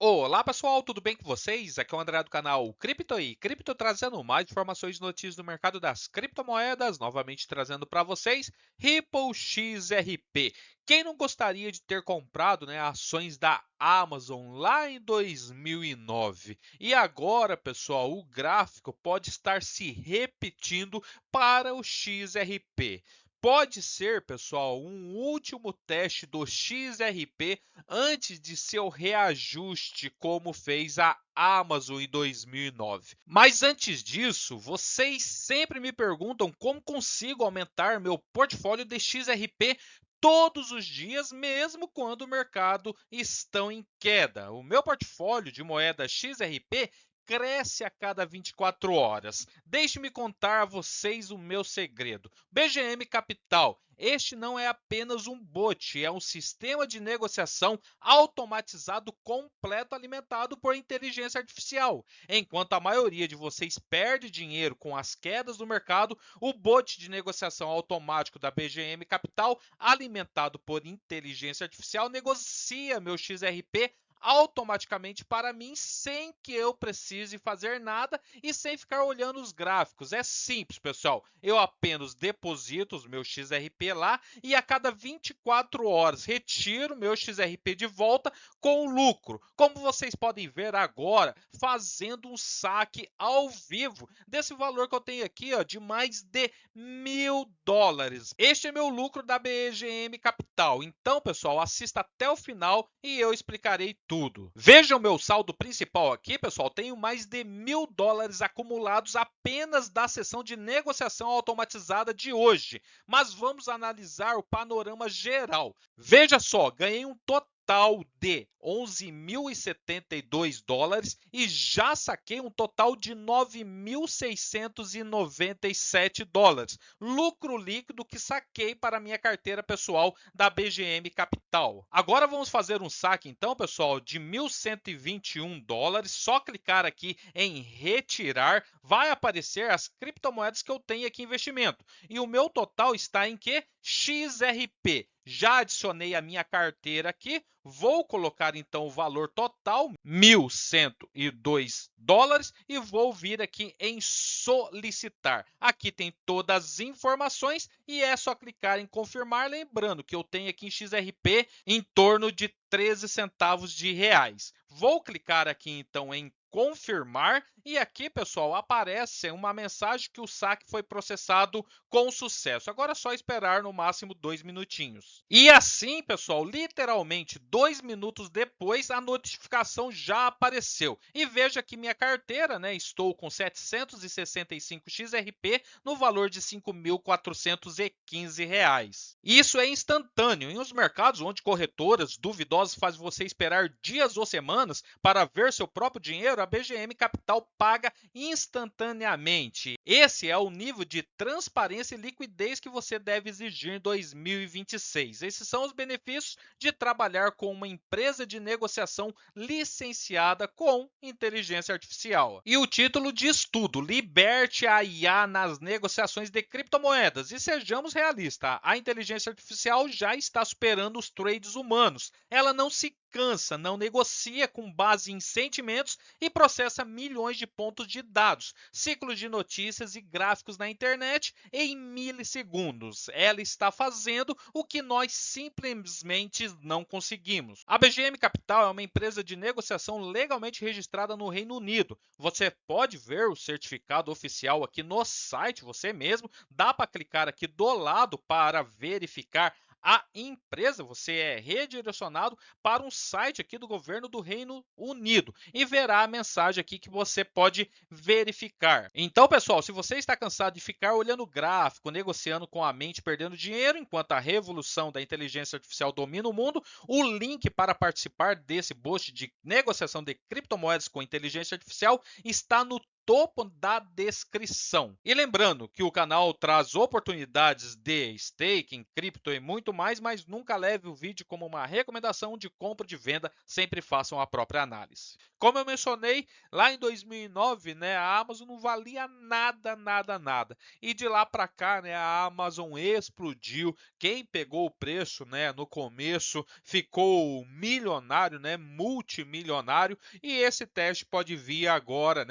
Olá pessoal, tudo bem com vocês? Aqui é o André do canal Cripto trazendo mais informações e notícias do mercado das criptomoedas, novamente trazendo para vocês Ripple XRP. Quem não gostaria de ter comprado, ações da Amazon lá em 2009? E agora, pessoal, o gráfico pode estar se repetindo para o XRP. Pode ser, pessoal, um último teste do XRP antes de seu reajuste, como fez a Amazon em 2009. Mas antes disso, vocês sempre me perguntam como consigo aumentar meu portfólio de XRP todos os dias, mesmo quando o mercado está em queda. O meu portfólio de moeda XRP cresce a cada 24 horas. Deixe-me contar a vocês o meu segredo. BGM Capital. Este não é apenas um bot, é um sistema de negociação automatizado completo alimentado por inteligência artificial. Enquanto a maioria de vocês perde dinheiro com as quedas do mercado, o bot de negociação automático da BGM Capital, alimentado por inteligência artificial, negocia meu XRP automaticamente para mim sem que eu precise fazer nada e sem ficar olhando os gráficos. É simples, pessoal. Eu apenas deposito os meus XRP lá e a cada 24 horas retiro meu XRP de volta com lucro. Como vocês podem ver agora, fazendo um saque ao vivo desse valor que eu tenho aqui, ó, de mais de $1.000. Este é meu lucro da BGM Capital. Então, pessoal, assista até o final e eu explicarei tudo. Veja o meu saldo principal aqui, pessoal. Tenho mais de $1.000 acumulados apenas da sessão de negociação automatizada de hoje. Mas vamos analisar o panorama geral. Veja só, ganhei um total de $11.072 e já saquei um total de $9.697. Lucro líquido que saquei para minha carteira pessoal da BGM Capital. Agora vamos fazer um saque então, pessoal, de $1.121. Só clicar aqui em retirar, vai aparecer as criptomoedas que eu tenho aqui em investimento. E o meu total está em que? XRP. Já adicionei a minha carteira aqui, vou colocar então o valor total, $1.102, e vou vir aqui em solicitar. Aqui tem todas as informações e é só clicar em confirmar, lembrando que eu tenho aqui em XRP em torno de 13 centavos de reais. Vou clicar aqui então em confirmar e aqui, pessoal, aparece uma mensagem que o saque foi processado com sucesso. Agora é só esperar no máximo 2 minutinhos. E assim, pessoal, literalmente 2 minutos depois, a notificação já apareceu. E veja que minha carteira, estou com 765 XRP no valor de R$ 5.415. Isso é instantâneo. Em os mercados onde corretoras duvidosas fazem você esperar dias ou semanas para ver seu próprio dinheiro, a BGM Capital paga instantaneamente. Esse é o nível de transparência e liquidez que você deve exigir em 2026. Esses são os benefícios de trabalhar com uma empresa de negociação licenciada com inteligência artificial. E o título diz tudo: liberte a IA nas negociações de criptomoedas. E sejamos realistas, a inteligência artificial já está superando os trades humanos. Ela não se cansa, não negocia com base em sentimentos e processa milhões de pontos de dados, ciclos de notícias e gráficos na internet em milissegundos. Ela está fazendo o que nós simplesmente não conseguimos. A BGM Capital é uma empresa de negociação legalmente registrada no Reino Unido. Você pode ver o certificado oficial aqui no site, você mesmo. Dá para clicar aqui do lado para verificar a empresa, você é redirecionado para um site aqui do governo do Reino Unido e verá a mensagem aqui que você pode verificar. Então, pessoal, se você está cansado de ficar olhando o gráfico, negociando com a mente, perdendo dinheiro, enquanto a revolução da inteligência artificial domina o mundo, o link para participar desse bot de negociação de criptomoedas com inteligência artificial está no topo da descrição. E lembrando que o canal traz oportunidades de staking, cripto e muito mais, mas nunca leve o vídeo como uma recomendação de compra ou de venda, sempre façam a própria análise. Como eu mencionei, lá em 2009, né, a Amazon não valia nada, nada, nada. E de lá para cá, né, a Amazon explodiu. Quem pegou o preço, né, no começo ficou milionário, né, multimilionário. E esse teste pode vir agora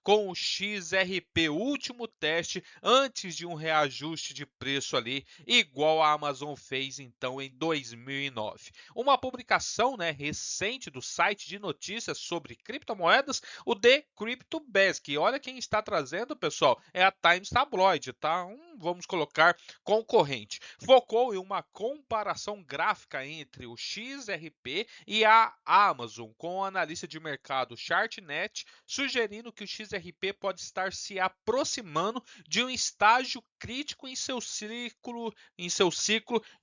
com o XRP, o último teste antes de um reajuste de preço ali, igual a Amazon fez então em 2009. Uma publicação, né, recente do site de notícias sobre criptomoedas, o The Crypto Basic. E olha quem está trazendo, pessoal, é a Times Tabloid, tá? Vamos colocar concorrente. Focou em uma comparação gráfica entre o XRP e a Amazon, com o analista de mercado Chartnet sugerindo que o XRP pode estar se aproximando de um estágio crítico em seu ciclo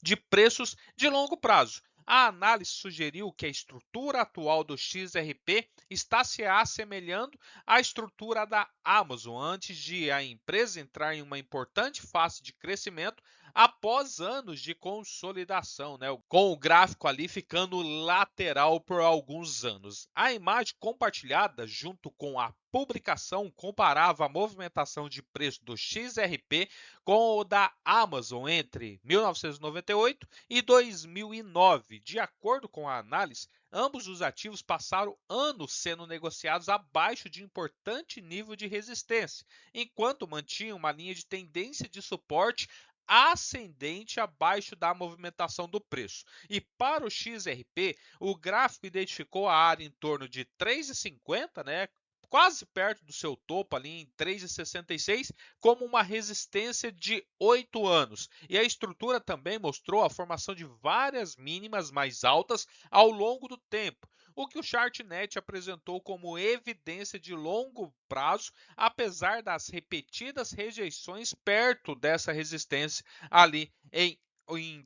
de preços de longo prazo. A análise sugeriu que a estrutura atual do XRP está se assemelhando à estrutura da Amazon antes de a empresa entrar em uma importante fase de crescimento após anos de consolidação, né? Com o gráfico ali ficando lateral por alguns anos. A imagem compartilhada junto com a publicação comparava a movimentação de preço do XRP com o da Amazon entre 1998 e 2009. De acordo com a análise, ambos os ativos passaram anos sendo negociados abaixo de importante nível de resistência, enquanto mantinham uma linha de tendência de suporte ascendente abaixo da movimentação do preço. E para o XRP, o gráfico identificou a área em torno de 3,50, né, quase perto do seu topo ali em 3,66, como uma resistência de 8 anos. E a estrutura também mostrou a formação de várias mínimas mais altas ao longo do tempo, o que o Chartnet apresentou como evidência de longo prazo, apesar das repetidas rejeições perto dessa resistência ali em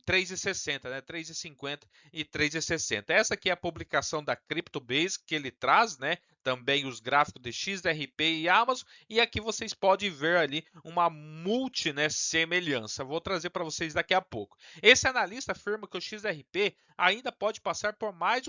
3,60, né? 3,50 e 3,60. Essa aqui é a publicação da CryptoBase que ele traz, né? Também os gráficos de XRP e Amazon, e aqui vocês podem ver ali uma né, semelhança. Vou trazer para vocês daqui a pouco. Esse analista afirma que o XRP ainda pode passar por mais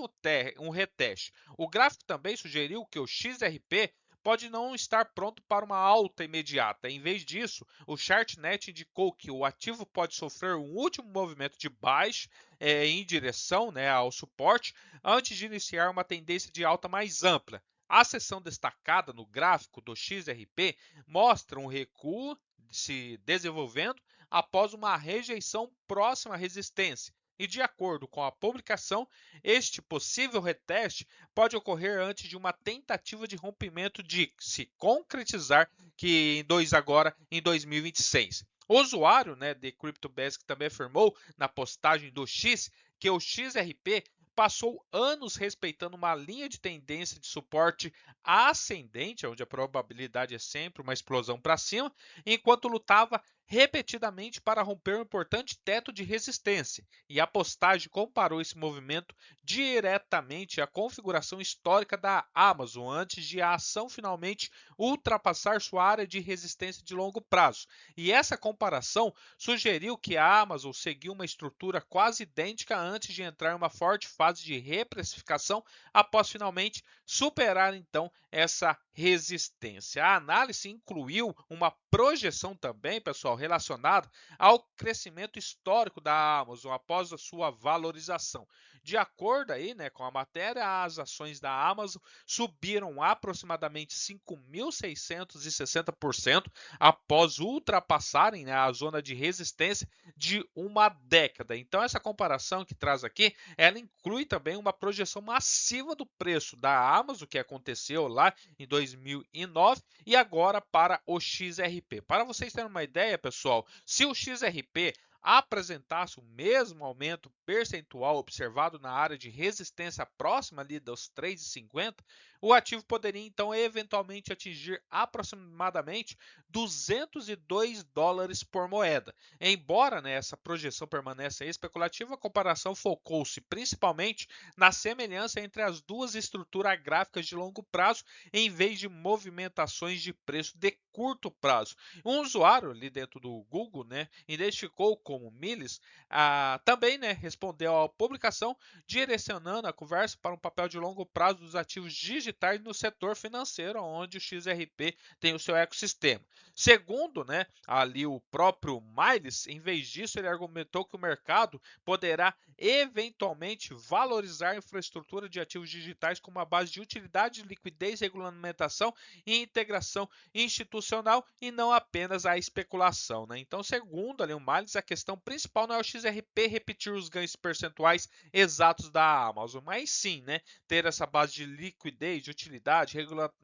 um reteste. O gráfico também sugeriu que o XRP pode não estar pronto para uma alta imediata. Em vez disso, o Chartnet indicou que o ativo pode sofrer um último movimento de baixa em direção, né, ao suporte antes de iniciar uma tendência de alta mais ampla. A seção destacada no gráfico do XRP mostra um recuo se desenvolvendo após uma rejeição próxima à resistência. E de acordo com a publicação, este possível reteste pode ocorrer antes de uma tentativa de rompimento de se concretizar agora em 2026. O usuário, né, de CryptoBasic também afirmou na postagem do X que o XRP passou anos respeitando uma linha de tendência de suporte ascendente, onde a probabilidade é sempre uma explosão para cima, enquanto lutava repetidamente para romper um importante teto de resistência. E a postagem comparou esse movimento diretamente à configuração histórica da Amazon antes de a ação finalmente ultrapassar sua área de resistência de longo prazo. E essa comparação sugeriu que a Amazon seguiu uma estrutura quase idêntica antes de entrar em uma forte fase de reprecificação após finalmente superar então essa resistência. A análise incluiu uma projeção também, pessoal, relacionada ao crescimento histórico da Amazon após a sua valorização. De acordo aí, né, com a matéria, as ações da Amazon subiram aproximadamente 5.660% após ultrapassarem, né, a zona de resistência de uma década. Então essa comparação que traz aqui, ela inclui também uma projeção massiva do preço da Amazon que aconteceu lá em 2009 e agora para o XRP. Para vocês terem uma ideia, pessoal, se o XRP apresentasse o mesmo aumento percentual observado na área de resistência próxima ali dos 3,50, o ativo poderia então eventualmente atingir aproximadamente $202 por moeda. Embora, né, essa projeção permaneça especulativa, a comparação focou-se principalmente na semelhança entre as duas estruturas gráficas de longo prazo em vez de movimentações de preço de curto prazo. Um usuário ali dentro do Google, né, identificou como Miles, também, né, respondeu à publicação, direcionando a conversa para um papel de longo prazo dos ativos digitais no setor financeiro, onde o XRP tem o seu ecossistema. Segundo, né, ali o próprio Miles, em vez disso, ele argumentou que o mercado poderá eventualmente valorizar a infraestrutura de ativos digitais como uma base de utilidade, liquidez, regulamentação e integração institucional e não apenas a especulação, né? Então, segundo ali o Miles, a questão principal não é o XRP repetir os ganhos percentuais exatos da Amazon, mas sim, né, ter essa base de liquidez, de utilidade,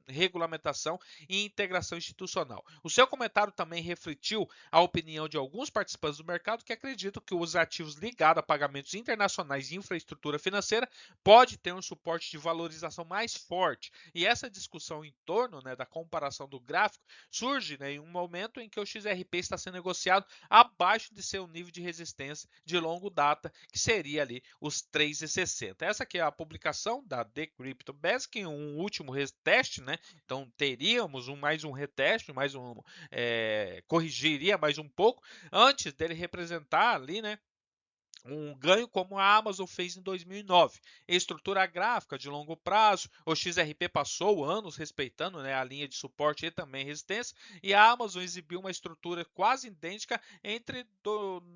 regulamentação e integração institucional. O seu comentário também refletiu a opinião de alguns participantes do mercado que acreditam que os ativos ligados a pagamentos internacionais e infraestrutura financeira pode ter um suporte de valorização mais forte. E essa discussão em torno, né, da comparação do gráfico surge, né, em um momento em que o XRP está sendo negociado abaixo de seu nível de resistência de longo data, que seria ali os 3,60. Essa aqui é a publicação da The Crypto Basic, um último reteste, né? Então teríamos mais um reteste, corrigiria mais um pouco antes dele representar ali, né, um ganho como a Amazon fez em 2009. Estrutura gráfica de longo prazo, o XRP passou anos respeitando, né, a linha de suporte e também resistência, e a Amazon exibiu uma estrutura quase idêntica entre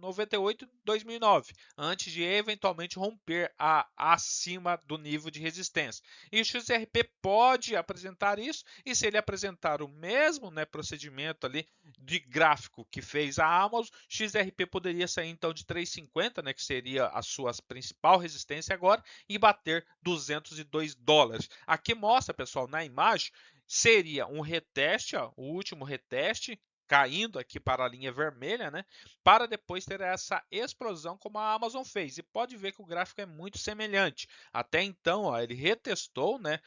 98 e 2009, antes de eventualmente romper acima do nível de resistência. E o XRP pode apresentar isso, e se ele apresentar o mesmo, né, procedimento ali de gráfico que fez a Amazon, XRP poderia sair então de 3,50, né, que seria a sua principal resistência agora, e bater $202. Aqui mostra, pessoal, na imagem, seria um reteste, ó, o último reteste, caindo aqui para a linha vermelha, né, para depois ter essa explosão como a Amazon fez. E pode ver que o gráfico é muito semelhante. Até então, ó, ele retestou, né,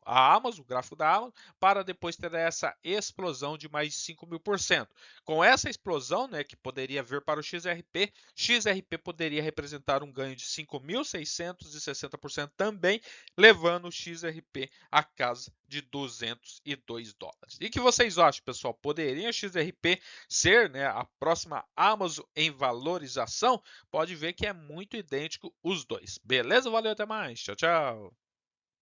a Amazon, o gráfico da Amazon, para depois ter essa explosão de mais de 5.000%. Com essa explosão, né, que poderia vir para o XRP, XRP poderia representar um ganho de 5.660% também, levando o XRP a casa de $202. E o que vocês acham, pessoal? Poderia o XRP ser, né, a próxima Amazon em valorização? Pode ver que é muito idêntico os dois. Beleza? Valeu, até mais. Tchau, tchau.